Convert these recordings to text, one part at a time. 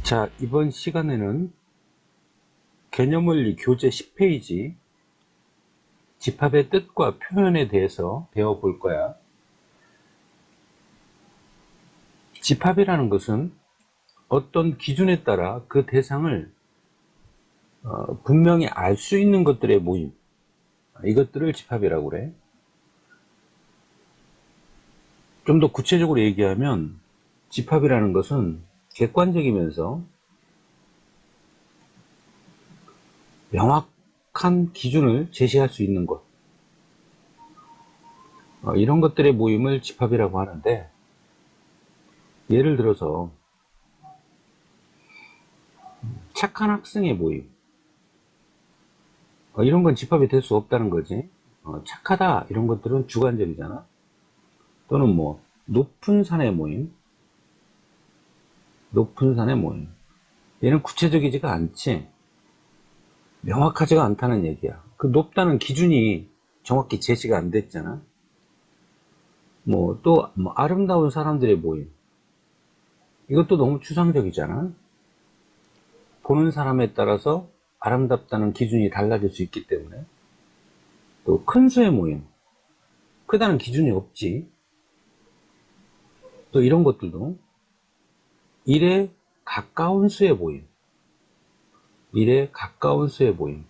자, 이번 시간에는 개념원리 교재 10페이지 집합의 뜻과 표현에 대해서 배워볼 거야. 집합이라는 것은 어떤 기준에 따라 그 대상을 분명히 알 수 있는 것들의 모임, 이것들을 집합이라고 그래. 좀 더 구체적으로 얘기하면 집합이라는 것은 객관적이면서 명확한 기준을 제시할 수 있는 것, 이런 것들의 모임을 집합이라고 하는데, 예를 들어서 착한 학생의 모임, 이런 건 집합이 될 수 없다는 거지. 착하다 이런 것들은 주관적이잖아. 또는 뭐 높은 산의 모임, 높은 산의 모임, 얘는 구체적이지가 않지, 명확하지가 않다는 얘기야. 그 높다는 기준이 정확히 제시가 안 됐잖아. 뭐 또 뭐 아름다운 사람들의 모임, 이것도 너무 추상적이잖아. 보는 사람에 따라서 아름답다는 기준이 달라질 수 있기 때문에. 또 큰 수의 모임, 크다는 기준이 없지. 또 이런 것들도 일에 가까운 수의 모임, 일에 가까운 수의 모임,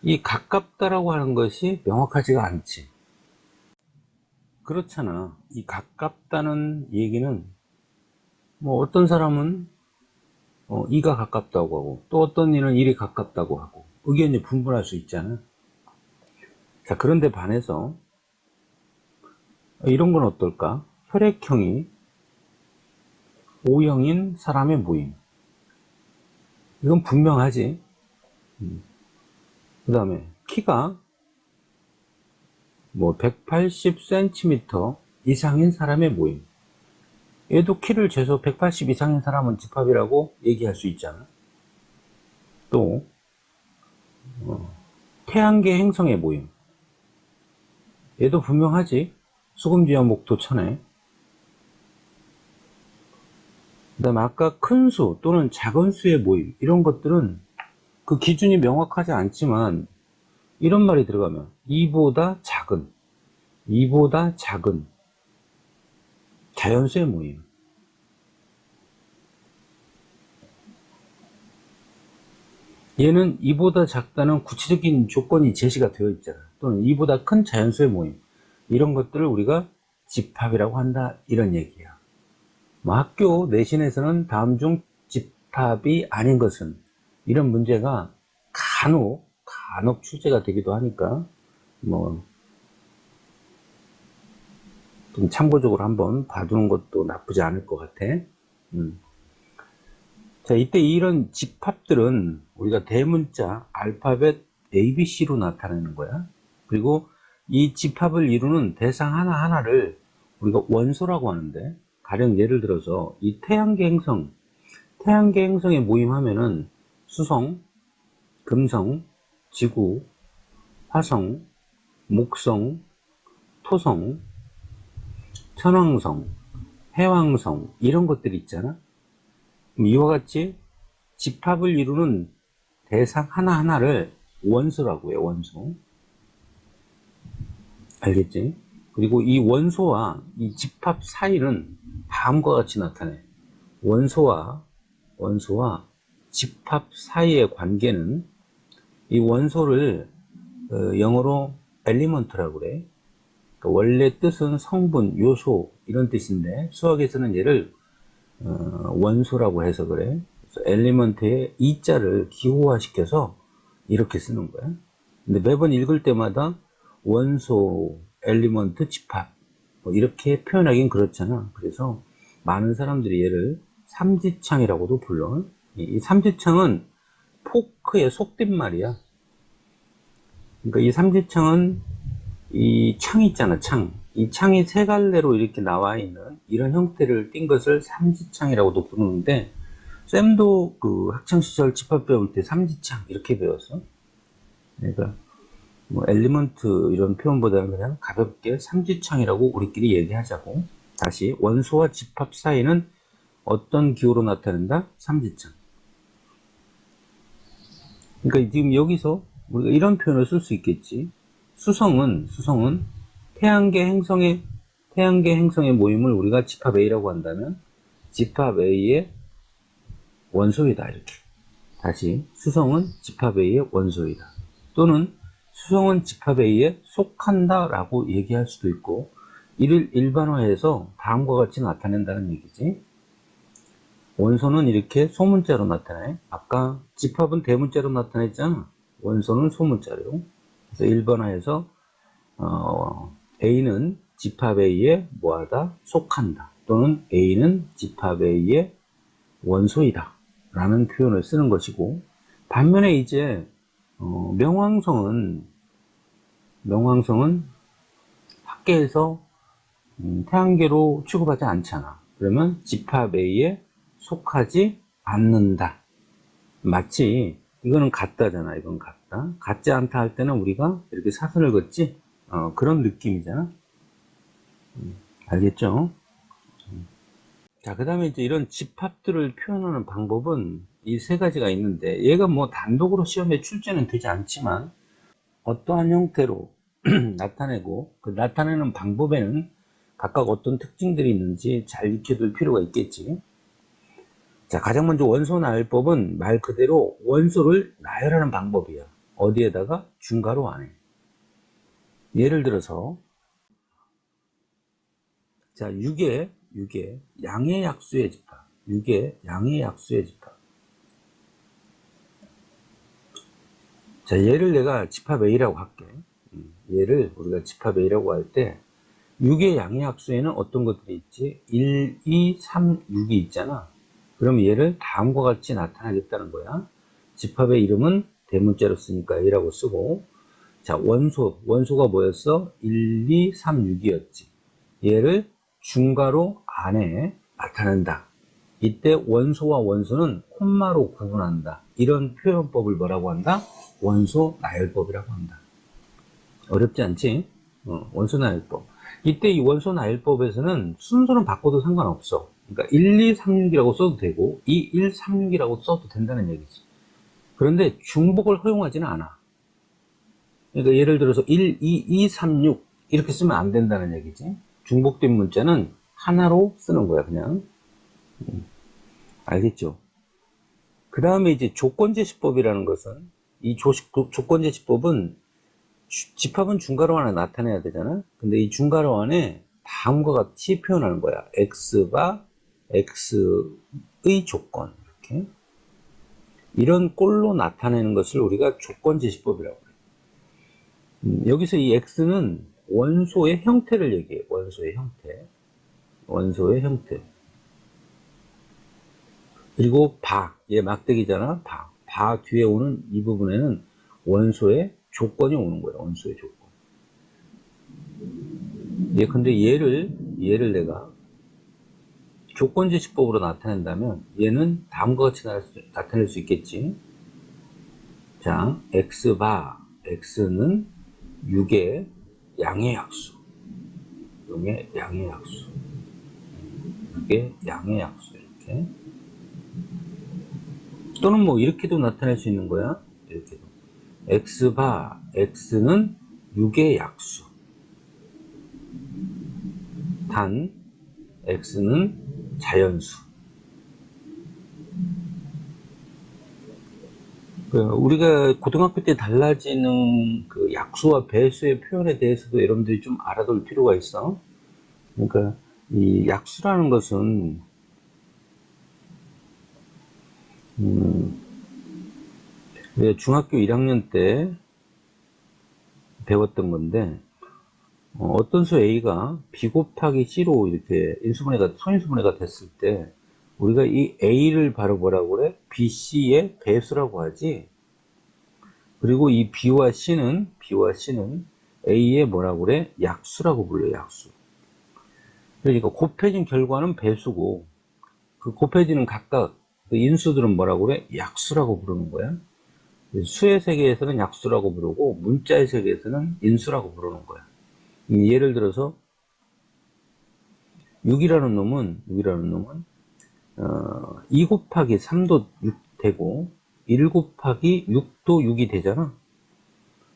이 가깝다라고 하는 것이 명확하지가 않지. 그렇잖아. 이 가깝다는 얘기는 뭐 어떤 사람은 이가 가깝다고 하고, 또 어떤 이는 일이 가깝다고 하고, 의견이 분분할 수 있잖아. 자, 그런데 반해서 이런 건 어떨까? 혈액형이 O형인 사람의 모임, 이건 분명하지. 그 다음에 키가 뭐 180cm 이상인 사람의 모임, 얘도 키를 재서 180 이상인 사람은 집합이라고 얘기할 수 있잖아. 또 태양계 행성의 모임, 얘도 분명하지. 수금지와 목토 천해. 그 다음에 아까 큰 수 또는 작은 수의 모임, 이런 것들은 그 기준이 명확하지 않지만 이런 말이 들어가면 이보다 작은, 이보다 작은 자연수의 모임, 얘는 이보다 작다는 구체적인 조건이 제시가 되어 있잖아. 또는 이보다 큰 자연수의 모임, 이런 것들을 우리가 집합이라고 한다, 이런 얘기야. 뭐 학교 내신에서는 다음 중 집합이 아닌 것은, 이런 문제가 간혹 출제가 되기도 하니까 뭐 좀 참고적으로 한번 봐두는 것도 나쁘지 않을 것 같아. 자, 이때 이런 집합들은 우리가 대문자 알파벳 ABC로 나타내는 거야. 그리고 이 집합을 이루는 대상 하나하나를 우리가 원소라고 하는데, 가령 예를 들어서 이 태양계 행성에 모임하면은 수성, 금성, 지구, 화성, 목성, 토성, 천왕성, 해왕성, 이런 것들이 있잖아. 이와 같이 집합을 이루는 대상 하나하나를 원소라고 해요. 원소. 알겠지? 그리고 이 원소와 이 집합 사이는 다음과 같이 나타내. 원소와 집합 사이의 관계는, 이 원소를 영어로 엘리먼트라고 그래. 그러니까 원래 뜻은 성분, 요소, 이런 뜻인데 수학에서는 얘를 원소라고 해서 그래. 그래서 엘리먼트의 이자를 기호화시켜서 이렇게 쓰는 거야. 근데 매번 읽을 때마다 원소, 엘리먼트, 집합, 뭐 이렇게 표현하긴 그렇잖아. 그래서 많은 사람들이 얘를 삼지창이라고도 불러. 이 삼지창은 포크의 속된 말이야. 그러니까 이 삼지창은 이 창 있잖아, 창. 이 창이 세 갈래로 이렇게 나와 있는 이런 형태를 띈 것을 삼지창이라고도 부르는데, 쌤도 그 학창시절 집합 배울 때 삼지창 이렇게 배웠어. 그러니까 뭐 엘리먼트 이런 표현보다는 그냥 가볍게 삼지창이라고 우리끼리 얘기하자고. 다시, 원소와 집합 사이는 어떤 기호로 나타낸다? 삼지창. 그러니까 지금 여기서 우리가 이런 표현을 쓸 수 있겠지. 수성은 태양계 행성의 모임을 우리가 집합 A라고 한다면 집합 A의 원소이다. 이렇게. 다시 수성은 집합 A의 원소이다. 또는 수성은 집합 A에 속한다 라고 얘기할 수도 있고, 이를 일반화해서 다음과 같이 나타낸다는 얘기지. 원소는 이렇게 소문자로 나타나요. 아까 집합은 대문자로 나타냈잖아. 원소는 소문자로. 그래서 일반화해서 A는 집합 A에 뭐하다? 속한다. 또는 A는 집합 A의 원소이다 라는 표현을 쓰는 것이고, 반면에 이제 명왕성은 학계에서 태양계로 취급하지 않잖아. 그러면 집합 A에 속하지 않는다. 마치 이거는 같다잖아. 이건 같다. 같지 않다 할 때는 우리가 이렇게 사선을 긋지, 그런 느낌이잖아. 알겠죠? 자, 그 다음에 이제 이런 집합들을 표현하는 방법은 이 세 가지가 있는데, 얘가 뭐 단독으로 시험에 출제는 되지 않지만 어떠한 형태로 나타내고, 그 나타내는 방법에는 각각 어떤 특징들이 있는지 잘 익혀둘 필요가 있겠지. 자, 가장 먼저 원소 나열법은 말 그대로 원소를 나열하는 방법이야. 어디에다가? 중괄호 안에. 예를 들어서 자, 6의 양의 약수의 집합. 6의 양의 약수의 집합. 자, 얘를 내가 집합 A라고 할게. 얘를 우리가 집합 A라고 할 때 6의 양의 약수에는 어떤 것들이 있지? 1, 2, 3, 6이 있잖아. 그럼 얘를 다음과 같이 나타나겠다는 거야. 집합의 이름은 대문자로 쓰니까 A라고 쓰고, 자, 원소가 뭐였어? 1, 2, 3, 6이었지. 얘를 중괄호 안에 나타낸다. 이때 원소와 원소는 콤마로 구분한다. 이런 표현법을 뭐라고 한다? 원소 나열법이라고 한다. 어렵지 않지? 원소 나열법. 이때 이 원소 나열법에서는 순서는 바꿔도 상관없어. 그러니까 1, 2, 3, 6이라고 써도 되고 2, 1, 3, 6이라고 써도 된다는 얘기지. 그런데 중복을 허용하지는 않아. 그러니까 예를 들어서 1, 2, 2, 3, 6 이렇게 쓰면 안 된다는 얘기지. 중복된 문자는 하나로 쓰는 거야, 그냥. 알겠죠? 그 다음에 이제 조건제시법이라는 것은, 이 조건제시법은 집합은 중괄호 안에 나타내야 되잖아. 근데 이 중괄호 안에 다음과 같이 표현하는 거야. x가 x의 조건, 이렇게. 이런 꼴로 나타내는 것을 우리가 조건제시법이라고 그래. 여기서 이 x는 원소의 형태를 얘기해. 원소의 형태. 그리고 얘 막대기잖아. 바 뒤에 오는 이 부분에는 원소의 조건이 오는 거야. 원소의 조건. 근데 얘를 내가 조건제시법으로 나타낸다면 얘는 다음과 같이 나타낼 수 있겠지. 자, x는 6의 양의 약수. 6의 양의 약수. 이렇게. 또는 뭐 이렇게도 나타낼 수 있는 거야. 이렇게도. x는 6의 약수. 단 x는 자연수. 우리가 고등학교 때 달라지는 그 약수와 배수의 표현에 대해서도 여러분들이 좀 알아둘 필요가 있어. 그러니까 이 약수라는 것은 중학교 1학년 때 배웠던 건데, 어떤 수 A가 B 곱하기 C로 이렇게 선인수분해가 됐을 때, 우리가 이 A를 바로 뭐라고 그래? B, C의 배수라고 하지. 그리고 이 B와 C는 A의 뭐라고 그래? 약수라고 불러요, 약수. 그러니까 곱해진 결과는 배수고, 그 곱해지는 각각 그 인수들은 뭐라고 그래? 약수라고 부르는 거야. 수의 세계에서는 약수라고 부르고 문자의 세계에서는 인수라고 부르는 거야. 예를 들어서 6이라는 놈은 2 곱하기 3도 6 되고 1 곱하기 6도 6이 되잖아.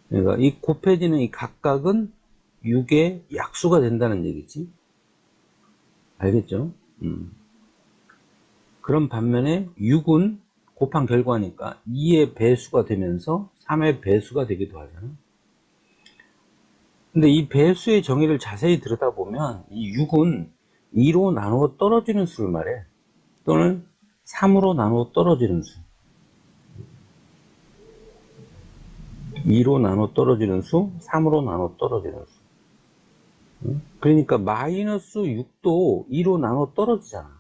그러니까 이 곱해지는 이 각각은 6의 약수가 된다는 얘기지. 알겠죠? 그런 반면에 6은 곱한 결과니까 2의 배수가 되면서 3의 배수가 되기도 하잖아. 근데 이 배수의 정의를 자세히 들여다보면 이 6은 2로 나누어 떨어지는 수를 말해. 또는 3으로 나누어 떨어지는 수. 2로 나눠 떨어지는 수, 3으로 나눠 떨어지는 수. 그러니까 마이너스 6도 2로 나눠 떨어지잖아.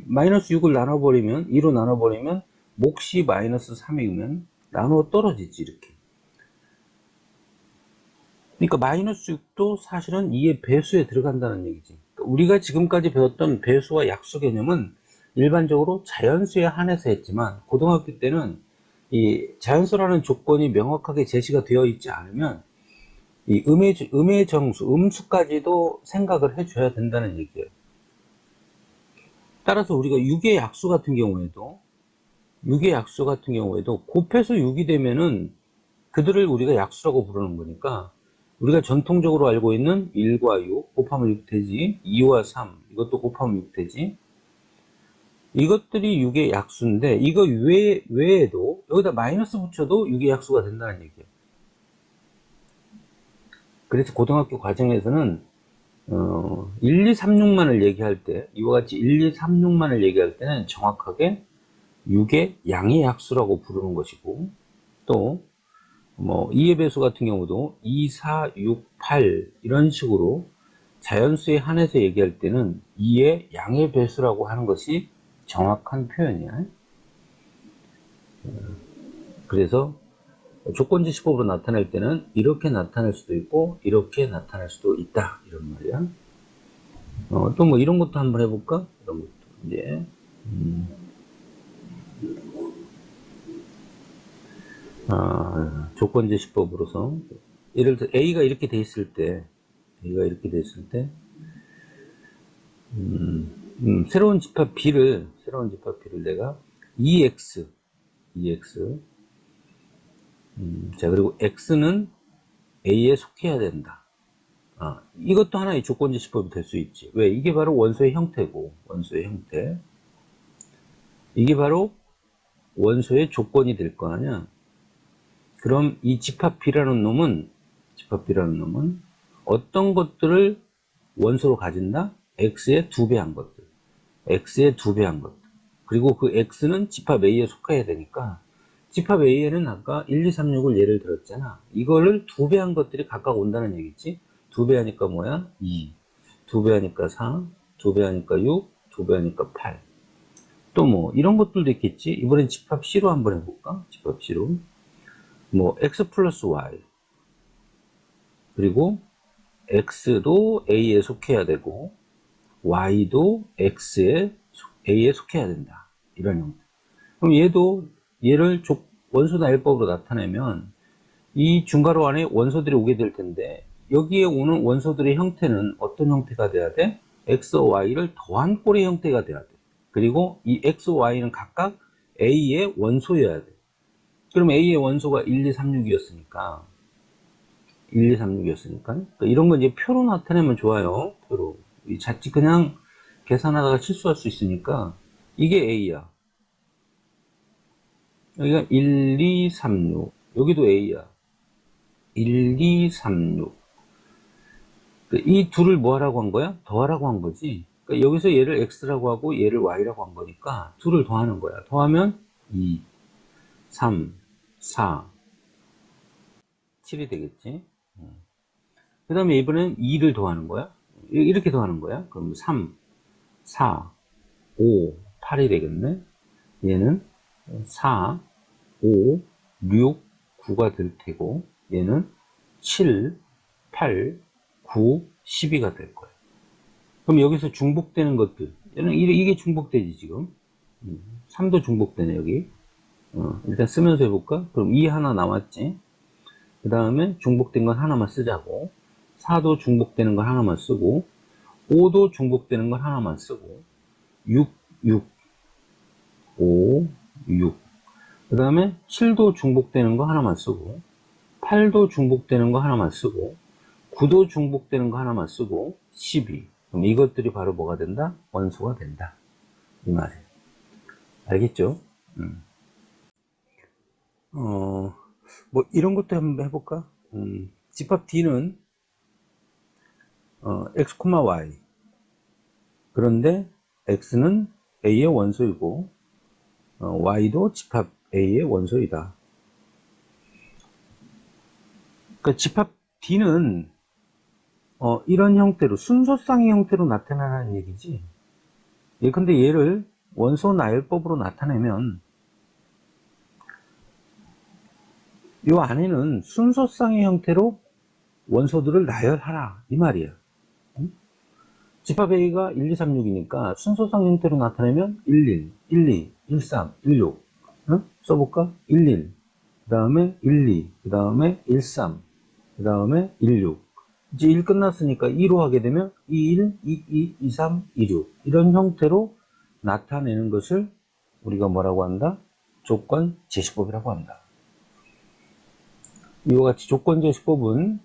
마이너스 6을 나눠버리면, 2로 나눠버리면, 몫이 마이너스 3이면 나눠 떨어지지, 이렇게. 그러니까 마이너스 6도 사실은 2의 배수에 들어간다는 얘기지. 그러니까 우리가 지금까지 배웠던 배수와 약수 개념은 일반적으로 자연수에 한해서 했지만, 고등학교 때는 이 자연수라는 조건이 명확하게 제시가 되어 있지 않으면 이 음의 정수, 음수까지도 생각을 해줘야 된다는 얘기예요. 따라서 우리가 6의 약수 같은 경우에도 곱해서 6이 되면은 그들을 우리가 약수라고 부르는 거니까 우리가 전통적으로 알고 있는 1과 6 곱하면 6 되지, 2와 3 이것도 곱하면 6 되지, 이것들이 6의 약수인데 이거 외에도 여기다 마이너스 붙여도 6의 약수가 된다는 얘기예요. 그래서 고등학교 과정에서는 1, 2, 3, 6만을 얘기할 때 이와 같이 1, 2, 3, 6만을 얘기할 때는 정확하게 6의 양의 약수라고 부르는 것이고, 또 뭐 2의 배수 같은 경우도 2, 4, 6, 8 이런 식으로 자연수에 한해서 얘기할 때는 2의 양의 배수라고 하는 것이 정확한 표현이야. 그래서 조건지시법으로 나타낼 때는 이렇게 나타낼 수도 있고 이렇게 나타낼 수도 있다 이런 말이야. 또 뭐 이런 것도 한번 해볼까? 이런 것도 이제 조건지시법으로서 예를 들어 A가 이렇게 돼 있을 때 새로운 집합 B를 내가 EX 자 그리고 X는 A에 속해야 된다. 이것도 하나의 조건지시법이 될 수 있지. 왜? 이게 바로 원소의 형태고, 이게 바로 원소의 조건이 될 거 아니야. 그럼 이 집합 B라는 놈은 어떤 것들을 원소로 가진다? X의 2배한 것들. 그리고 그 X는 집합 A에 속해야 되니까, 집합 A에는 아까 1, 2, 3, 6을 예를 들었잖아. 이거를 2배한 것들이 각각 온다는 얘기지. 2배 하니까 뭐야? 2. 2배 하니까 4. 2배 하니까 6. 2배 하니까 8. 또 뭐, 이런 것들도 있겠지. 이번엔 집합 C로 한번 해볼까? 집합 C로. 뭐, X 플러스 Y. 그리고 X도 A에 속해야 되고, Y도 A에 속해야 된다. 이런 형태. 그럼 얘를 원소나 L법으로 나타내면 이 중괄호 안에 원소들이 오게 될 텐데 여기에 오는 원소들의 형태는 어떤 형태가 돼야 돼? X와 Y를 더한 꼴의 형태가 돼야 돼. 그리고 이 X와 Y는 각각 A의 원소여야 돼. 그럼 A의 원소가 1, 2, 3, 6이었으니까 이런 건 이제 표로 나타내면 좋아요. 표로. 자칫 그냥 계산하다가 실수할 수 있으니까 이게 A야. 여기가 1, 2, 3, 6. 여기도 A야. 1, 2, 3, 6. 이 둘을 뭐 하라고 한 거야? 더하라고 한 거지. 그러니까 여기서 얘를 X라고 하고 얘를 Y라고 한 거니까 둘을 더하는 거야. 더하면 2, 3, 4, 7이 되겠지. 그 다음에 이번엔 2를 더하는 거야. 이렇게 더하는 거야. 그럼 3, 4, 5, 8이 되겠네. 얘는 4, 5, 6, 9가 될 테고 얘는 7, 8, 9, 12가 될 거야. 그럼 여기서 중복되는 것들 얘는 이게 중복되지 지금. 3도 중복되네 여기. 일단 쓰면서 해볼까? 그럼 2 하나 남았지. 그 다음에 중복된 건 하나만 쓰자고. 4도 중복되는 건 하나만 쓰고 5도 중복되는 건 하나만 쓰고 6, 5, 6. 그 다음에 7도 중복되는 거 하나만 쓰고, 8도 중복되는 거 하나만 쓰고, 9도 중복되는 거 하나만 쓰고, 12. 그럼 이것들이 바로 뭐가 된다? 원소가 된다. 이 말이에요. 알겠죠? 뭐 이런 것도 한번 해볼까? 집합 D는 x, y. 그런데 x는 a의 원소이고 y도 집합 a의 원소이다. 그러니까 집합 D는 이런 형태로 순서쌍의 형태로 나타나는 얘기지. 예, 근데 얘를 원소 나열법으로 나타내면 이 안에는 순서쌍의 형태로 원소들을 나열하라 이 말이야. 집합 A가 1, 2, 3, 6이니까 순서상 형태로 나타내면 11, 12, 13, 16 써볼까? 11, 그 다음에 12, 그 다음에 13, 그 다음에 16. 이제 1 끝났으니까 2로 하게 되면 21, 22, 23, 26 이런 형태로 나타내는 것을 우리가 뭐라고 한다? 조건 제시법이라고 한다. 이와 같이 조건 제시법은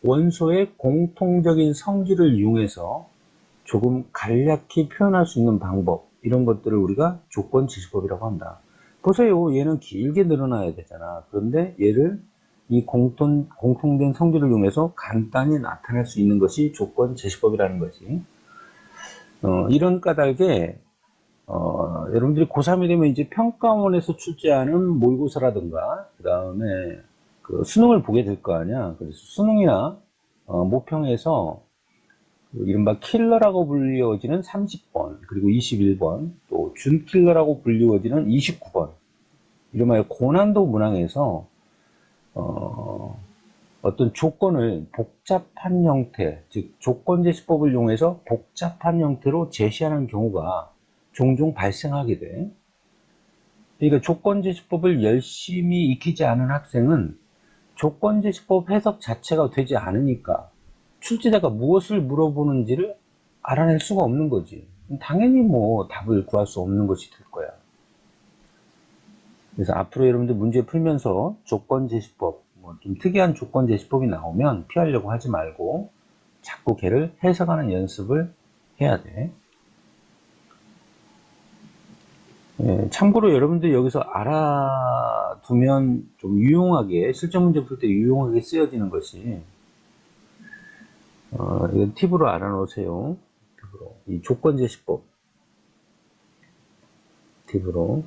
원소의 공통적인 성질을 이용해서 조금 간략히 표현할 수 있는 방법, 이런 것들을 우리가 조건 제시법이라고 한다. 보세요. 얘는 길게 늘어나야 되잖아. 그런데 얘를 이 공통된 성질을 이용해서 간단히 나타낼 수 있는 것이 조건 제시법이라는 거지. 이런 까닭에 여러분들이 고3이 되면 이제 평가원에서 출제하는 모의고사라든가 그 다음에 그 수능을 보게 될 거 아니야. 그래서 수능이나 모평에서 그 이른바 킬러라고 불리워지는 30번 그리고 21번 또 준킬러라고 불리워지는 29번 이른바 고난도 문항에서 어떤 조건을 복잡한 형태, 즉 조건제시법을 이용해서 복잡한 형태로 제시하는 경우가 종종 발생하게 돼. 그러니까 조건제시법을 열심히 익히지 않은 학생은 조건제시법 해석 자체가 되지 않으니까 출제자가 무엇을 물어보는지를 알아낼 수가 없는 거지. 당연히 뭐 답을 구할 수 없는 것이 될 거야. 그래서 앞으로 여러분들 문제 풀면서 조건제시법, 뭐 좀 특이한 조건제시법이 나오면 피하려고 하지 말고 자꾸 걔를 해석하는 연습을 해야 돼. 예, 참고로 여러분들 여기서 알아두면 좀 유용하게, 실전 문제 풀 때 유용하게 쓰여지는 것이, 이건 팁으로 알아놓으세요. 팁으로. 이 조건제시법. 팁으로.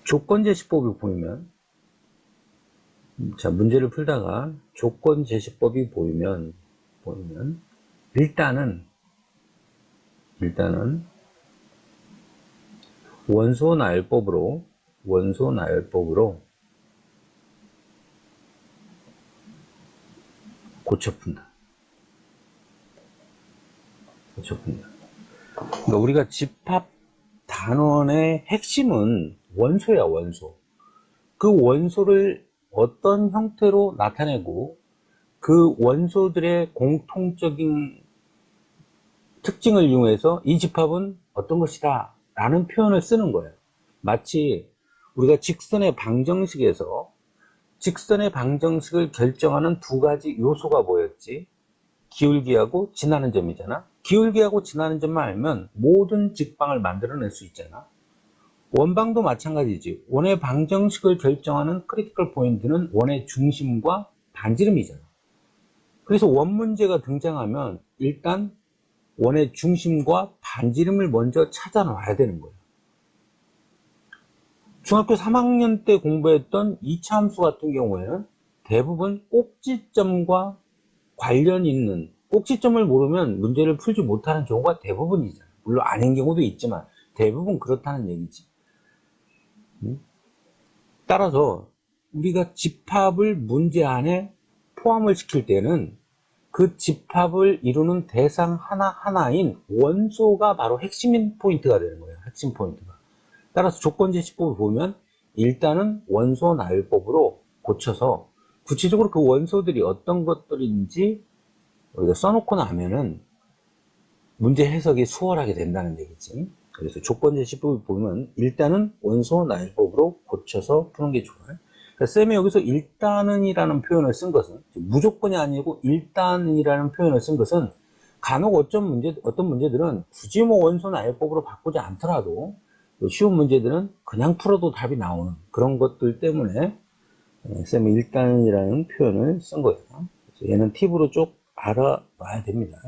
조건제시법을 보이면, 자, 문제를 풀다가 조건제시법이 보이면, 일단은, 원소 나열법으로 고쳐 푼다. 그러니까 우리가 집합 단원의 핵심은 원소야, 원소. 그 원소를 어떤 형태로 나타내고 그 원소들의 공통적인 특징을 이용해서 이 집합은 어떤 것이다 라는 표현을 쓰는 거예요. 마치 우리가 직선의 방정식에서 직선의 방정식을 결정하는 두 가지 요소가 뭐였지? 기울기하고 지나는 점이잖아. 기울기하고 지나는 점만 알면 모든 직방을 만들어낼 수 있잖아. 원방도 마찬가지지. 원의 방정식을 결정하는 크리티컬 포인트는 원의 중심과 반지름이잖아. 그래서 원 문제가 등장하면 일단 원의 중심과 반지름을 먼저 찾아 놔야 되는 거예요. 중학교 3학년 때 공부했던 2차 함수 같은 경우에는 대부분 꼭지점과 관련 있는, 꼭지점을 모르면 문제를 풀지 못하는 경우가 대부분이잖아. 물론 아닌 경우도 있지만 대부분 그렇다는 얘기지. 따라서 우리가 집합을 문제 안에 포함을 시킬 때는 그 집합을 이루는 대상 하나하나인 원소가 바로 핵심 포인트가 되는 거예요. 핵심 포인트가. 따라서 조건제시법을 보면 일단은 원소 나열법으로 고쳐서 구체적으로 그 원소들이 어떤 것들인지 여기다 써놓고 나면은 문제 해석이 수월하게 된다는 얘기지. 그래서 조건제시법을 보면 일단은 원소 나열법으로 고쳐서 푸는 게 좋아요. 그러니까 쌤이 여기서 일단은 이라는 표현을 쓴 것은 무조건이 아니고 일단은 이라는 표현을 쓴 것은 간혹 어떤 문제들은 굳이 뭐 원소 나열법으로 바꾸지 않더라도 쉬운 문제들은 그냥 풀어도 답이 나오는 그런 것들 때문에 쌤이 일단이라는 표현을 쓴 거예요. 그래서 얘는 팁으로 쭉 알아봐야 됩니다.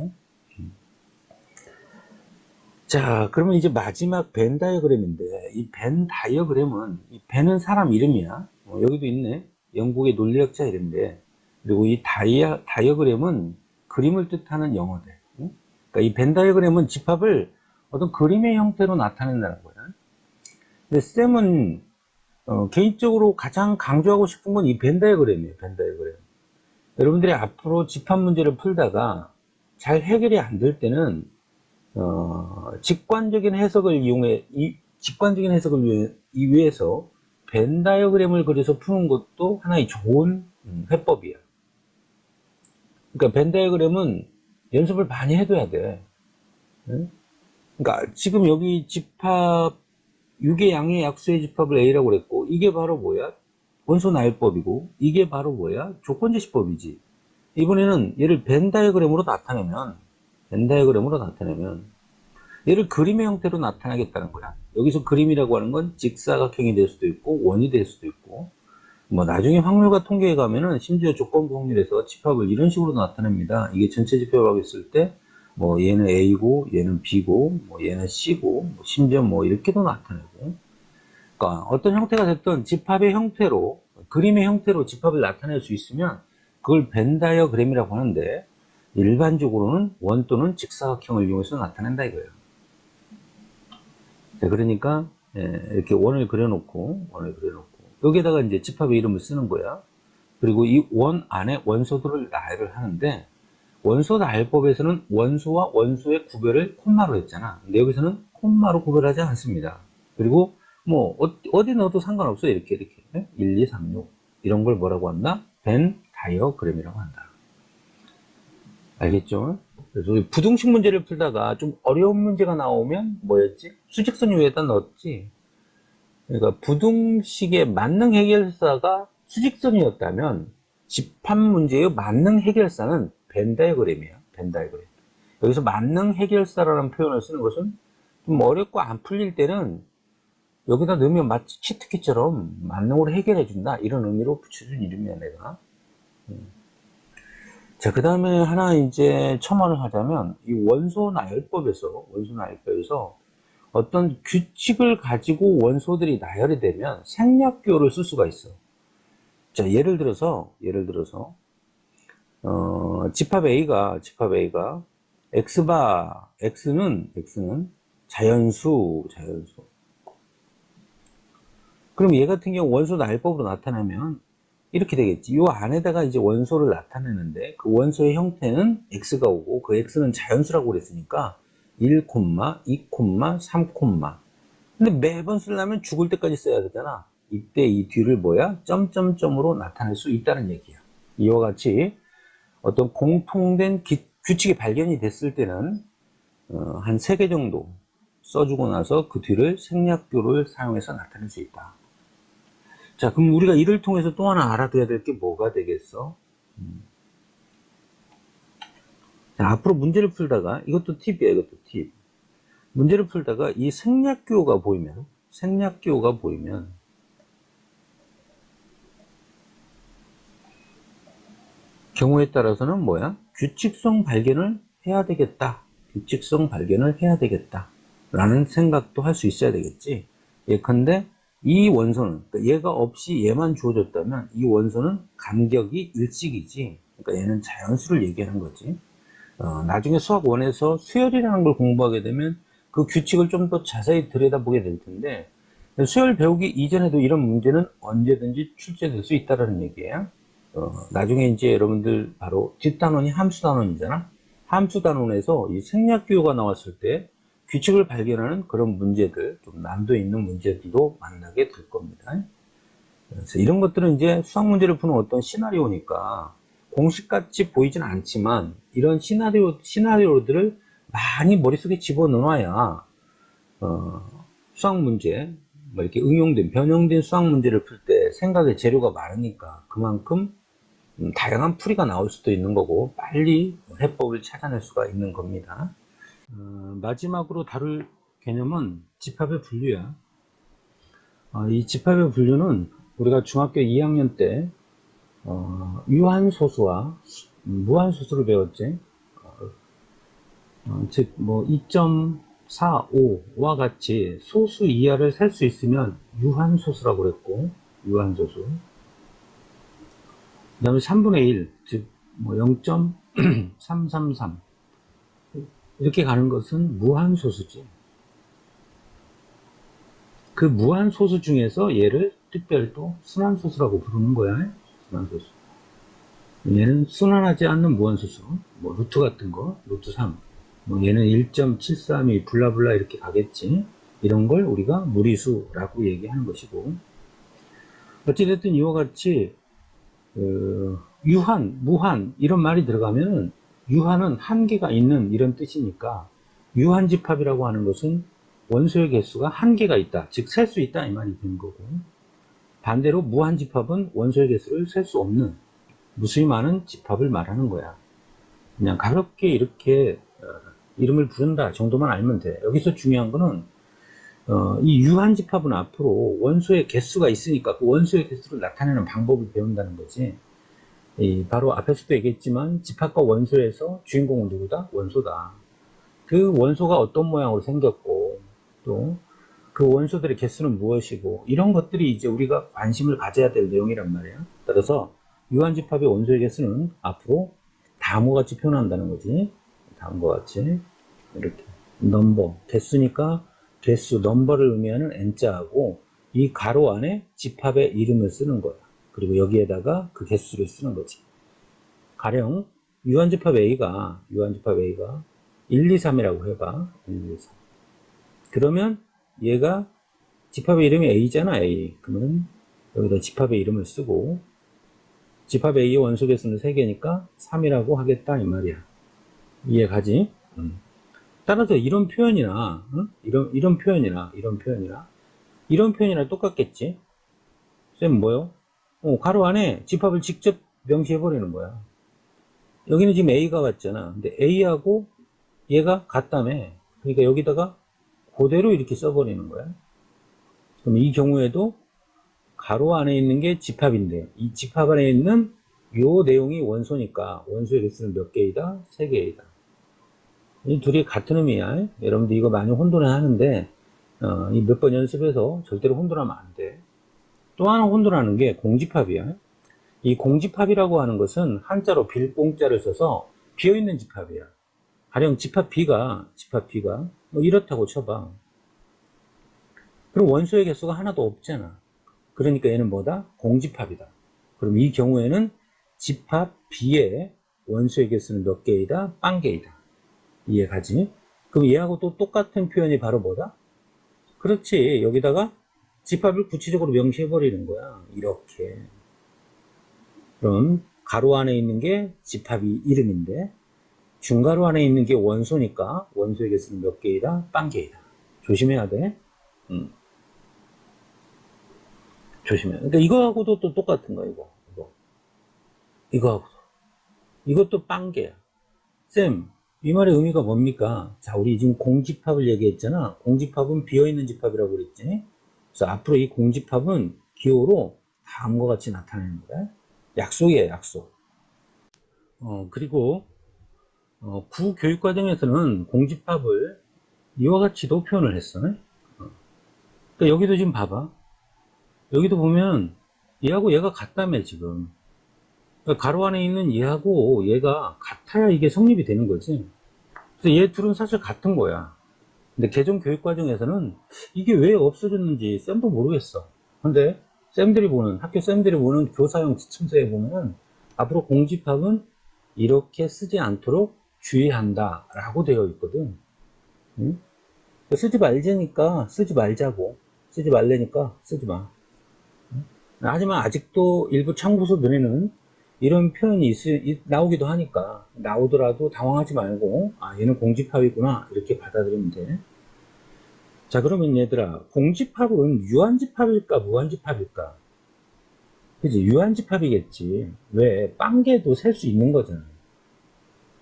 자, 그러면 이제 마지막 벤 다이어그램인데, 이 벤 다이어그램은, 이 벤은 사람 이름이야. 여기도 있네. 영국의 논리학자 이름인데, 그리고 이 다이어그램은 그림을 뜻하는 영어대. 응? 그러니까 이 벤 다이어그램은 집합을 어떤 그림의 형태로 나타낸다는 거야. 근데 쌤은 개인적으로 가장 강조하고 싶은 건 이 벤 다이어그램이에요. 벤 다이어그램. 여러분들이 앞으로 집합 문제를 풀다가 잘 해결이 안 될 때는 직관적인 해석을 위해서 벤 다이어그램을 그려서 푸는 것도 하나의 좋은 해법이야. 그러니까 벤 다이어그램은 연습을 많이 해둬야 돼. 그러니까 지금 여기 집합 6의 양의 약수의 집합을 A라고 그랬고 이게 바로 뭐야? 원소 나열법이고 이게 바로 뭐야? 조건제시법이지. 이번에는 얘를 벤 다이어그램으로 나타내면 얘를 그림의 형태로 나타나겠다는 거야. 여기서 그림이라고 하는 건 직사각형이 될 수도 있고 원이 될 수도 있고 뭐 나중에 확률과 통계에 가면은 심지어 조건부 확률에서 집합을 이런 식으로 나타냅니다. 이게 전체 집합하고 있을 때 뭐 얘는 A고 얘는 B고 뭐 얘는 C고 뭐 심지어 뭐 이렇게도 나타내고 그러니까 어떤 형태가 됐든 집합의 형태로 그림의 형태로 집합을 나타낼 수 있으면 그걸 벤 다이어그램이라고 하는데 일반적으로는 원 또는 직사각형을 이용해서 나타낸다 이거예요. 네, 그러니까 이렇게 원을 그려놓고 여기에다가 이제 집합의 이름을 쓰는 거야. 그리고 이 원 안에 원소들을 나열을 하는데 원소 나열법에서는 원소와 원소의 구별을 콤마로 했잖아. 근데 여기서는 콤마로 구별하지 않습니다. 그리고 뭐 어디 넣어도 상관없어. 이렇게 1, 2, 3, 6 이런 걸 뭐라고 한다? 벤 다이어그램이라고 한다. 알겠죠? 그래서 부등식 문제를 풀다가 좀 어려운 문제가 나오면 뭐였지? 수직선 위에다 넣었지. 그러니까 부등식의 만능 해결사가 수직선이었다면 집합 문제의 만능 해결사는 벤 다이어그램이에요. 벤 다이어그램. 여기서 만능 해결사라는 표현을 쓰는 것은 좀 어렵고 안 풀릴 때는 여기다 넣으면 마치 치트키처럼 만능으로 해결해 준다 이런 의미로 붙여준 이름이야 내가. 자, 그 다음에 하나 이제 첨언을 하자면 이 원소 나열법에서 어떤 규칙을 가지고 원소들이 나열이 되면 생략교를 쓸 수가 있어. 자, 예를 들어서 집합 A가 X는 자연수. 그럼 얘 같은 경우 원소 나열법으로 나타나면 이렇게 되겠지. 이 안에다가 이제 원소를 나타내는데 그 원소의 형태는 X가 오고 그 X는 자연수라고 그랬으니까 1, 2, 3, 근데 매번 쓰려면 죽을 때까지 써야 되잖아. 이때 이 뒤를 뭐야? 점점점으로 나타낼 수 있다는 얘기야. 이와 같이 어떤 공통된 규칙이 발견이 됐을 때는 한 3개 정도 써주고 나서 그 뒤를 생략교를 사용해서 나타낼 수 있다. 자, 그럼 우리가 이를 통해서 또 하나 알아둬야 될 게 뭐가 되겠어? 자, 앞으로 문제를 풀다가 이것도 팁이야. 문제를 풀다가 이 생략교가 보이면 경우에 따라서는 뭐야? 규칙성 발견을 해야 되겠다. 라는 생각도 할 수 있어야 되겠지. 예컨대 이 원소는, 그러니까 얘가 없이 얘만 주어졌다면 이 원소는 간격이 일식이지. 그러니까 얘는 자연수를 얘기하는 거지. 나중에 수학 1에서 수열이라는 걸 공부하게 되면 그 규칙을 좀 더 자세히 들여다보게 될 텐데 수열 배우기 이전에도 이런 문제는 언제든지 출제될 수 있다는 얘기예요. 나중에 이제 여러분들 바로 뒷단원이 함수단원이잖아. 함수단원에서 이 생략규가 나왔을 때 규칙을 발견하는 그런 문제들, 좀 난도 있는 문제들도 만나게 될 겁니다. 그래서 이런 것들은 이제 수학 문제를 푸는 어떤 시나리오니까 공식같이 보이진 않지만 이런 시나리오들을 많이 머릿속에 집어넣어놔야 수학 문제, 뭐 이렇게 응용된, 변형된 수학 문제를 풀 때 생각의 재료가 많으니까 그만큼 다양한 풀이가 나올 수도 있는 거고 빨리 해법을 찾아낼 수가 있는 겁니다. 마지막으로 다룰 개념은 집합의 분류야. 이 집합의 분류는 우리가 중학교 2학년 때 유한소수와 무한소수를 배웠지. 즉, 뭐 2.45와 같이 소수 이하를 셀 수 있으면 유한소수라고 그랬고, 유한소수. 그 다음에 3분의 1, 즉, 뭐 0.333. 이렇게 가는 것은 무한소수지. 그 무한소수 중에서 얘를 특별히 또 순환소수라고 부르는 거야. 순환소수. 얘는 순환하지 않는 무한소수. 뭐 루트 같은 거, 루트 3. 뭐 얘는 1.732 블라블라 이렇게 가겠지. 이런 걸 우리가 무리수라고 얘기하는 것이고. 어찌됐든 이와 같이 유한, 무한 이런 말이 들어가면 유한은 한계가 있는 이런 뜻이니까 유한집합이라고 하는 것은 원소의 개수가 한계가 있다. 즉 셀 수 있다 이 말이 되는 거고, 반대로 무한집합은 원소의 개수를 셀 수 없는 무수히 많은 집합을 말하는 거야. 그냥 가볍게 이렇게 이름을 부른다 정도만 알면 돼. 여기서 중요한 거는 이 유한집합은 앞으로 원소의 개수가 있으니까 그 원소의 개수를 나타내는 방법을 배운다는 거지. 바로 앞에서도 얘기했지만 집합과 원소에서 주인공은 누구다? 원소다. 그 원소가 어떤 모양으로 생겼고 또 그 원소들의 개수는 무엇이고 이런 것들이 이제 우리가 관심을 가져야 될 내용이란 말이야. 따라서 유한집합의 원소의 개수는 앞으로 다음과 같이 표현한다는 거지. 다음과 같이 이렇게 넘버, 개수니까 개수, 넘버를 의미하는 n자하고 이 가로 안에 집합의 이름을 쓰는 거야. 그리고 여기에다가 그 개수를 쓰는 거지. 가령 유한집합 A가 1, 2, 3이라고 해봐. 1, 2, 3. 그러면 얘가 집합의 이름이 A잖아, A. 그러면 여기다 집합의 이름을 쓰고 집합 A의 원소 개수는 3개니까 3이라고 하겠다 이 말이야. 이해 가지? 따라서 이런 표현이나 이런 표현이나 똑같겠지. 쌤 뭐요? 가로 안에 집합을 직접 명시해 버리는 거야. 여기는 지금 A가 왔잖아. 근데 A하고 얘가 같다며. 그러니까 여기다가 그대로 이렇게 써버리는 거야. 그럼 이 경우에도 가로 안에 있는 게 집합인데 이 집합 안에 있는 요 내용이 원소니까 원소의 개수는 몇 개이다? 3개이다. 이 둘이 같은 의미야. 여러분들 이거 많이 혼돈해 하는데 이 몇 번 연습해서 절대로 혼돈하면 안 돼. 또 하나 혼돈하는 게 공집합이야. 이 공집합이라고 하는 것은 한자로 빌공자를 써서 비어있는 집합이야. 가령 집합 B가 뭐 이렇다고 쳐봐. 그럼 원소의 개수가 하나도 없잖아. 그러니까 얘는 뭐다? 공집합이다. 그럼 이 경우에는 집합 B의 원소의 개수는 몇 개이다? 빵개이다. 이해가지? 그럼 얘하고 또 똑같은 표현이 바로 뭐다? 그렇지. 여기다가 집합을 구체적으로 명시해버리는 거야. 이렇게. 그럼 가로 안에 있는 게 집합이 이름인데 중가로 안에 있는 게 원소니까 원소의 개수는 몇 개이다? 빵개이다. 조심해야 돼. 조심해. 그러니까 이거하고도 또 똑같은 거야. 이거하고도. 이것도 빵개야. 쌤, 이 말의 의미가 뭡니까? 자, 우리 지금 공집합을 얘기했잖아. 공집합은 비어있는 집합이라고 그랬지. 그래서 앞으로 이 공집합은 기호로 다음과 같이 나타내는 거야. 약속이에요, 약속. 그리고 구교육과정에서는 공집합을 이와 같이도 표현을 했어. 그러니까 여기도 지금 봐봐. 여기도 보면 얘하고 얘가 같다며 지금. 그러니까 가로 안에 있는 얘하고 얘가 같아야 이게 성립이 되는 거지. 그래서 얘 둘은 사실 같은 거야. 근데 개정 교육 과정에서는 이게 왜 없어졌는지 쌤도 모르겠어. 근데 학교 쌤들이 보는 교사용 지침서에 보면 앞으로 공집합은 이렇게 쓰지 않도록 주의한다 라고 되어 있거든. 응? 쓰지 말자니까 쓰지 말자고. 쓰지 말래니까 쓰지 마. 하지만 아직도 일부 참고서 눈에는 이런 표현이 나오기도 하니까 나오더라도 당황하지 말고 아 얘는 공집합이구나 이렇게 받아들이면 돼. 자 그러면 얘들아 공집합은 유한집합일까 무한집합일까? 그지 유한집합이겠지. 왜? 빵개도 셀 수 있는 거잖아.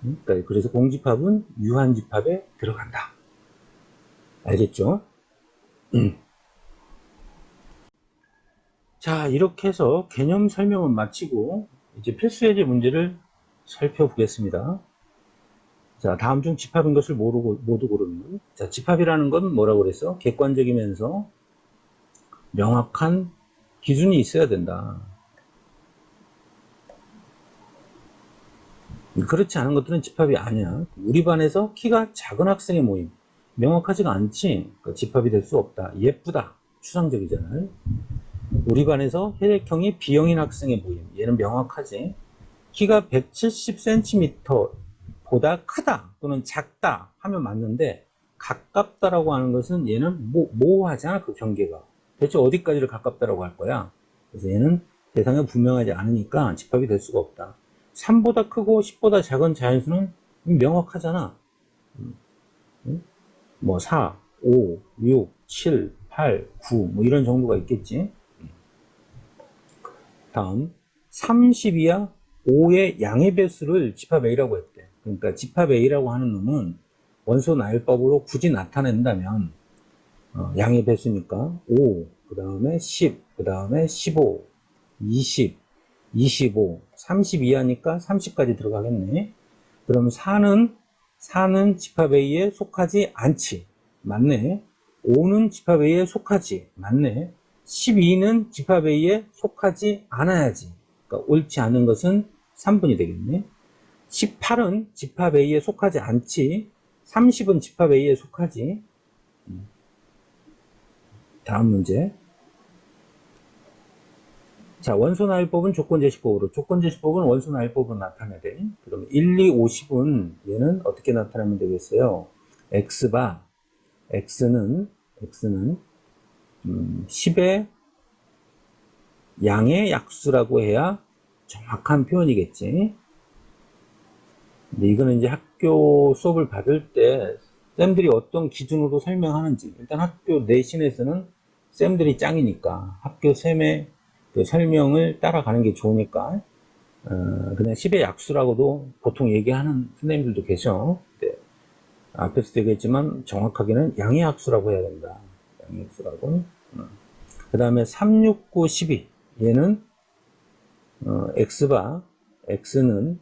그러니까 그래서 공집합은 유한집합에 들어간다. 알겠죠? 자 이렇게 해서 개념 설명은 마치고 이제 필수예제 문제를 살펴보겠습니다. 자 다음 중 집합인 것을 모두 고르는. 자 집합이라는 건 뭐라고 그랬어? 객관적이면서 명확한 기준이 있어야 된다. 그렇지 않은 것들은 집합이 아니야. 우리 반에서 키가 작은 학생의 모임 명확하지가 않지. 그러니까 집합이 될 수 없다. 예쁘다 추상적이잖아요. 우리 반에서 혈액형이 B형인 학생의 모임 얘는 명확하지. 키가 170cm 보다 크다 또는 작다 하면 맞는데 가깝다라고 하는 것은 얘는 모호하잖아. 그 경계가 대체 어디까지를 가깝다라고 할 거야. 그래서 얘는 대상이 분명하지 않으니까 집합이 될 수가 없다. 3보다 크고 10보다 작은 자연수는 명확하잖아. 뭐 4, 5, 6, 7, 8, 9 뭐 이런 정도가 있겠지. 다음 30이야 5의 양의 배수를 집합 A라고 했대. 그러니까 집합 A라고 하는 놈은 원소 나열법으로 굳이 나타낸다면 양의 배수니까 5, 그 다음에 10, 그 다음에 15, 20, 25, 30 이하니까 30까지 들어가겠네. 그럼 4는 집합 A에 속하지 않지. 맞네. 5는 집합 A에 속하지. 맞네. 12는 집합 A에 속하지 않아야지. 그러니까 옳지 않은 것은 3번이 되겠네. 18은 집합 A에 속하지 않지. 30은 집합 A에 속하지. 다음 문제. 자, 원소나열법은 조건제시법으로. 조건제시법은 원소나열법으로 나타내야 돼. 그럼 1, 2, 50은 얘는 어떻게 나타내면 되겠어요? x바, x는 10의 양의 약수라고 해야 정확한 표현이겠지. 근데 이거는 이제 학교 수업을 받을 때 쌤들이 어떤 기준으로 설명하는지 일단 학교 내신에서는 쌤들이 짱이니까 학교 쌤의 그 설명을 따라가는 게 좋으니까 그냥 10의 약수라고도 보통 얘기하는 선생님들도 계셔. 네. 앞에서 얘기했지만 정확하게는 양의 약수라고 해야 된다. 양의 약수라고. 그 다음에 3, 6, 9, 12 얘는 x바 x는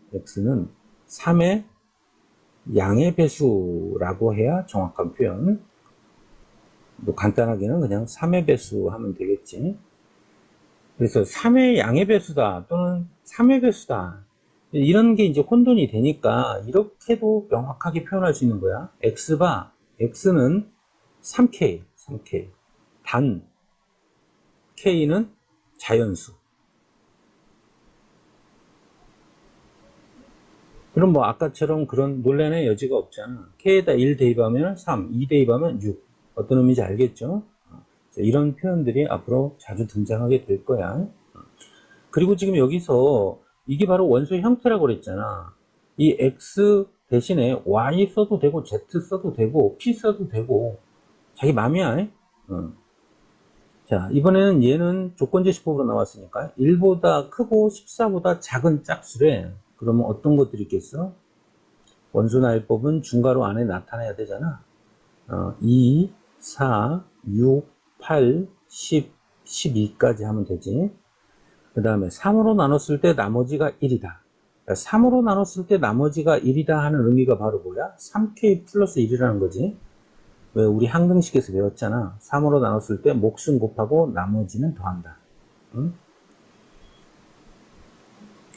3의 양의 배수라고 해야 정확한 표현. 뭐 간단하게는 그냥 3의 배수 하면 되겠지. 그래서 3의 양의 배수다 또는 3의 배수다 이런 게 이제 혼돈이 되니까 이렇게도 명확하게 표현할 수 있는 거야. x바 x는 3k 단 k는 자연수. 그럼 뭐 아까처럼 그런 논란의 여지가 없잖아. k에다 1 대입하면 3, 2 대입하면 6. 어떤 의미인지 알겠죠? 이런 표현들이 앞으로 자주 등장하게 될 거야. 그리고 지금 여기서 이게 바로 원소의 형태라고 그랬잖아. 이 x 대신에 y 써도 되고 z 써도 되고 p 써도 되고 자기 맘이야. 자 이번에는 얘는 조건제시법으로 나왔으니까 1보다 크고 14보다 작은 짝수래. 그러면 어떤 것들이 있겠어? 원소나열법은 중괄호 안에 나타내야 되잖아. 2, 4, 6, 8, 10, 12까지 하면 되지. 그 다음에 3으로 나눴을 때 나머지가 1이다. 3으로 나눴을 때 나머지가 1이다 하는 의미가 바로 뭐야? 3k 플러스 1이라는 거지. 왜 우리 항등식에서 배웠잖아. 3으로 나눴을 때 몫은 곱하고 나머지는 더한다. 응?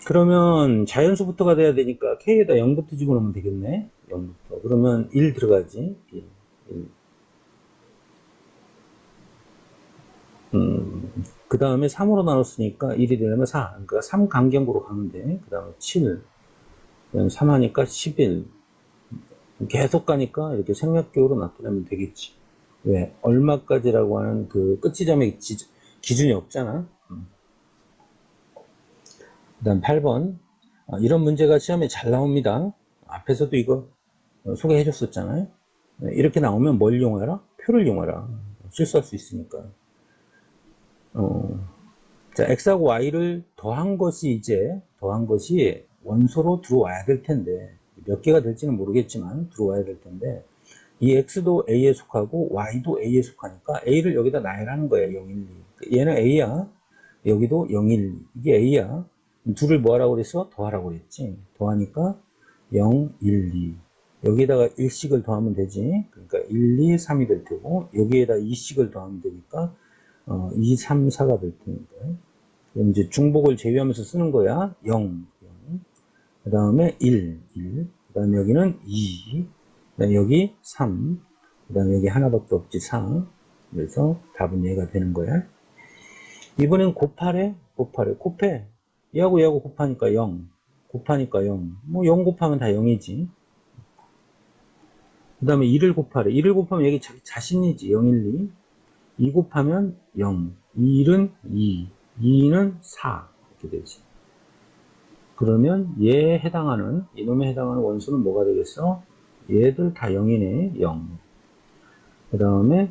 그러면 자연수부터가 돼야 되니까 k에다 0부터 집어넣으면 되겠네. 0부터. 그러면 1 들어가지. 1. 그 다음에 3으로 나눴으니까 1이 되려면 4. 그러니까 3 간격으로 가면 돼. 그 다음에 7. 3 하니까 11. 계속 가니까 이렇게 생략격으로 나타내면 되겠지. 왜? 얼마까지라고 하는 그 끝지점의 기준이 없잖아. 그 다음 8번. 이런 문제가 시험에 잘 나옵니다. 앞에서도 이거 소개해 줬었잖아요. 이렇게 나오면 뭘 이용하라? 표를 이용하라. 실수할 수 있으니까. 자, x하고 y를 더한 것이 원소로 들어와야 될 텐데, 몇 개가 될지는 모르겠지만 들어와야 될 텐데, 이 x도 a에 속하고 y도 a에 속하니까 a를 여기다 놔야라는 거예요. 0, 1, 2. 얘는 a야. 여기도 0, 1, 2. 이게 a야. 둘을 뭐 하라고 그랬어? 더하라고 그랬지. 더하니까 0, 1, 2. 여기에다가 1씩을 더하면 되지. 그러니까 1, 2, 3이 될 테고, 여기에다 2씩을 더하면 되니까 2, 3, 4가 될 텐데. 그럼 이제 중복을 제외하면서 쓰는 거야. 0, 0. 그 다음에 1, 1. 그 다음에 여기는 2. 그 다음에 여기 3. 그 다음에 여기 하나밖에 없지, 4. 그래서 답은 얘가 되는 거야. 이번엔 곱하래. 곱해. 얘하고 곱하니까 0. 곱하니까 0. 뭐 0 곱하면 다 0이지. 그 다음에 2를 곱하래. 2를 곱하면 여기 자기 자신이지. 0, 1, 2. 2 곱하면 0. 1은 2. 2는 4. 이렇게 되지. 그러면 얘에 해당하는, 이놈에 해당하는 원수는 뭐가 되겠어? 얘들 다 0이네. 0. 그 다음에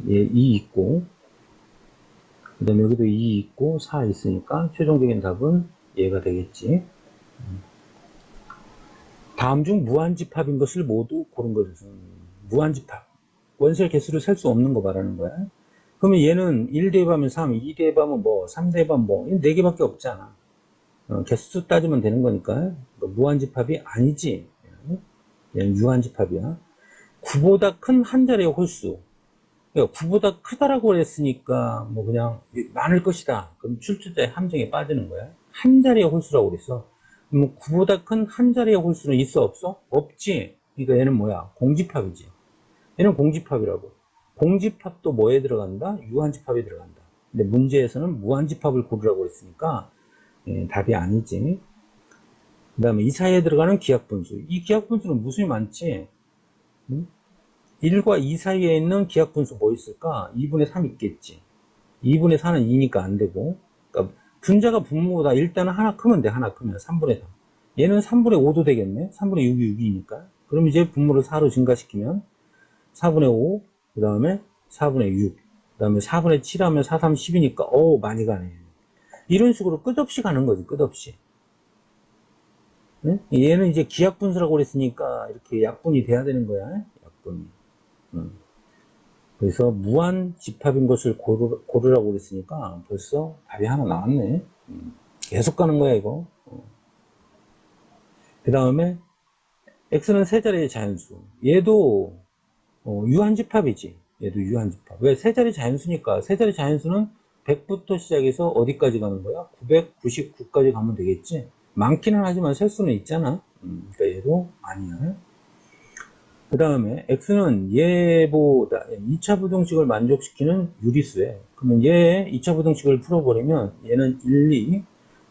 얘 2 있고, 그 다음에 여기도 2 있고 4 있으니까 최종적인 답은 얘가 되겠지. 다음 중 무한집합인 것을 모두 고른 것은 무한집합. 원소의 개수를 셀 수 없는 거 말하는 거야. 그러면 얘는 1 대입하면 3, 2 대입하면 뭐, 3 대입하면 뭐, 4개밖에 없잖아. 개수 따지면 되는 거니까. 무한집합이 아니지. 얘는 유한집합이야. 9보다 큰 한 자리의 홀수. 그러니까 9보다 크다라고 했으니까 뭐 그냥 많을 것이다. 그럼 출제자의 함정에 빠지는 거야. 한 자리의 홀수라고 그랬어. 그럼 9보다 큰 한 자리의 홀수는 있어 없어? 없지. 그러니까 얘는 뭐야? 공집합이지. 얘는 공집합이라고. 공집합도 뭐에 들어간다? 유한집합에 들어간다. 근데 문제에서는 무한집합을 고르라고 했으니까 답이 아니지. 그 다음에 이 사이에 들어가는 기하분수. 이 기하분수는 무수히 많지. 1과 2 사이에 있는 기하분수 뭐 있을까? 2분의 3 있겠지. 2분의 4는 2니까 안 되고. 그러니까 분자가 분모보다 일단은 하나 크면 돼. 하나 크면 3분의 3. 얘는 3분의 5도 되겠네. 3분의 6이 6이니까. 그럼 이제 분모를 4로 증가시키면 4분의 5, 그 다음에 4분의 6, 그 다음에 4분의 7 하면 4, 3, 10이니까 많이 가네. 이런 식으로 끝없이 가는 거지. 끝없이. 네? 얘는 이제 기하분수라고 그랬으니까 이렇게 약분이 돼야 되는 거야. 약분이. 그래서 무한 집합인 것을 고르라고 그랬으니까 벌써 답이 하나 나왔네. 계속 가는 거야 이거. 그 다음에 x는 세 자리의 자연수. 얘도 유한집합이지. 얘도 유한집합. 왜? 세 자리 자연수니까. 세 자리 자연수는 100부터 시작해서 어디까지 가는 거야? 999까지 가면 되겠지. 많기는 하지만 셀 수는 있잖아. 그러니까 얘도 아니야. 그 다음에 x는 얘보다 2차 부등식을 만족시키는 유리수에, 그러면 얘 2차 부등식을 풀어버리면 얘는 1, 2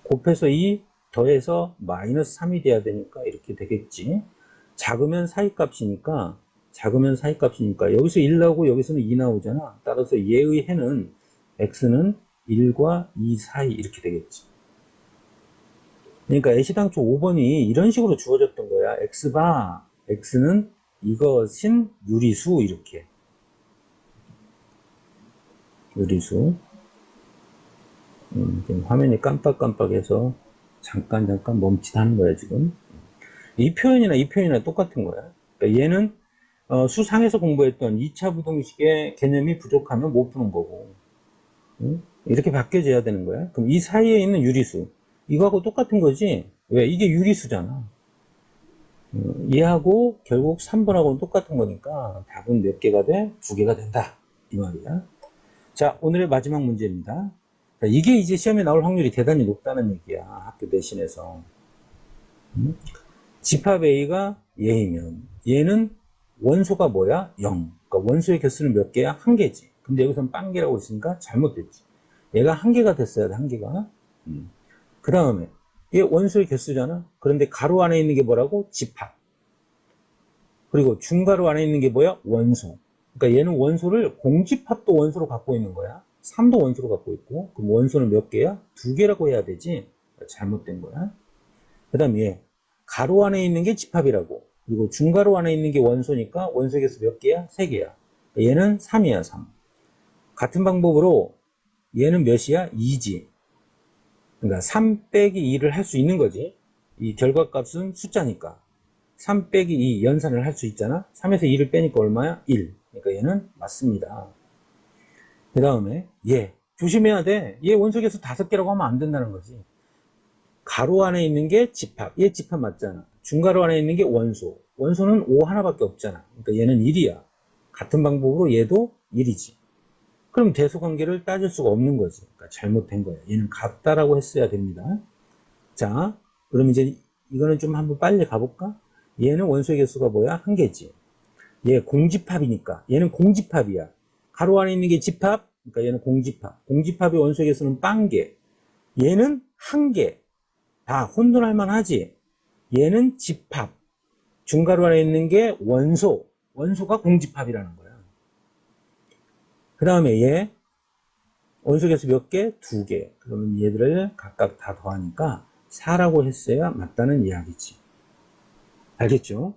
곱해서 2 더해서 마이너스 3이 돼야 되니까 이렇게 되겠지. 작으면 사이값이니까 여기서 1 나오고 여기서는 2 나오잖아. 따라서 얘의 해는 x는 1과 2 사이 이렇게 되겠지. 그러니까 애시당초 5번이 이런 식으로 주어졌던 거야. x가 x는 이것인 유리수. 이렇게 유리수. 지금 화면이 깜빡깜빡해서 잠깐 멈칫하는 거야 지금. 이 표현이나 똑같은 거야. 그러니까 얘는 수상에서 공부했던 2차 부등식의 개념이 부족하면 못 푸는 거고, 이렇게 바뀌어져야 되는 거야. 그럼 이 사이에 있는 유리수, 이거하고 똑같은 거지. 왜? 이게 유리수잖아. 얘하고 결국 3번하고는 똑같은 거니까 답은 몇 개가 돼? 2개가 된다. 이 말이야. 자, 오늘의 마지막 문제입니다. 이게 이제 시험에 나올 확률이 대단히 높다는 얘기야. 학교 내신에서. 집합 A가 얘이면 얘는 원소가 뭐야? 0. 그러니까 원소의 개수는 몇 개야? 1개지. 근데 여기서는 빵개라고 했으니까 잘못됐지. 얘가 1개가 됐어야 돼. 1개가. 그 다음에 얘 원소의 개수잖아. 그런데 가로 안에 있는 게 뭐라고? 집합. 그리고 중가로 안에 있는 게 뭐야? 원소. 그러니까 얘는 원소를, 공집합도 원소로 갖고 있는 거야. 3도 원소로 갖고 있고. 그럼 원소는 몇 개야? 2개라고 해야 되지. 잘못된 거야. 그 다음에 얘 가로 안에 있는 게 집합이라고. 그리고 중가로 안에 있는 게 원소니까 원소의 개수 몇 개야? 3개야. 얘는 3이야, 3. 같은 방법으로 얘는 몇이야? 2지. 그러니까 3 빼기 2를 할 수 있는 거지. 이 결과값은 숫자니까. 3 빼기 2 연산을 할 수 있잖아. 3에서 2를 빼니까 얼마야? 1. 그러니까 얘는 맞습니다. 그 다음에 얘 조심해야 돼. 얘 원소개수 5개라고 하면 안 된다는 거지. 가로 안에 있는 게 집합. 얘 집합 맞잖아. 중가로 안에 있는 게 원소. 원소는 5 하나밖에 없잖아. 그러니까 얘는 1이야. 같은 방법으로 얘도 1이지. 그럼 대소관계를 따질 수가 없는 거지. 그러니까 잘못된 거야. 얘는 같다라고 했어야 됩니다. 자, 그럼 이제 이거는 좀 한번 빨리 가볼까? 얘는 원소의 개수가 뭐야? 1개지. 얘 공집합이니까. 얘는 공집합이야. 가로 안에 있는 게 집합. 그러니까 얘는 공집합. 공집합의 원소의 개수는 빵개. 얘는 1개. 다 혼돈할 만하지. 얘는 집합. 중가로 안에 있는 게 원소. 원소가 공집합이라는 거야. 그 다음에 얘 원소 개수 몇 개? 2개. 그러면 얘들을 각각 다 더하니까 4라고 했어야 맞다는 이야기지. 알겠죠?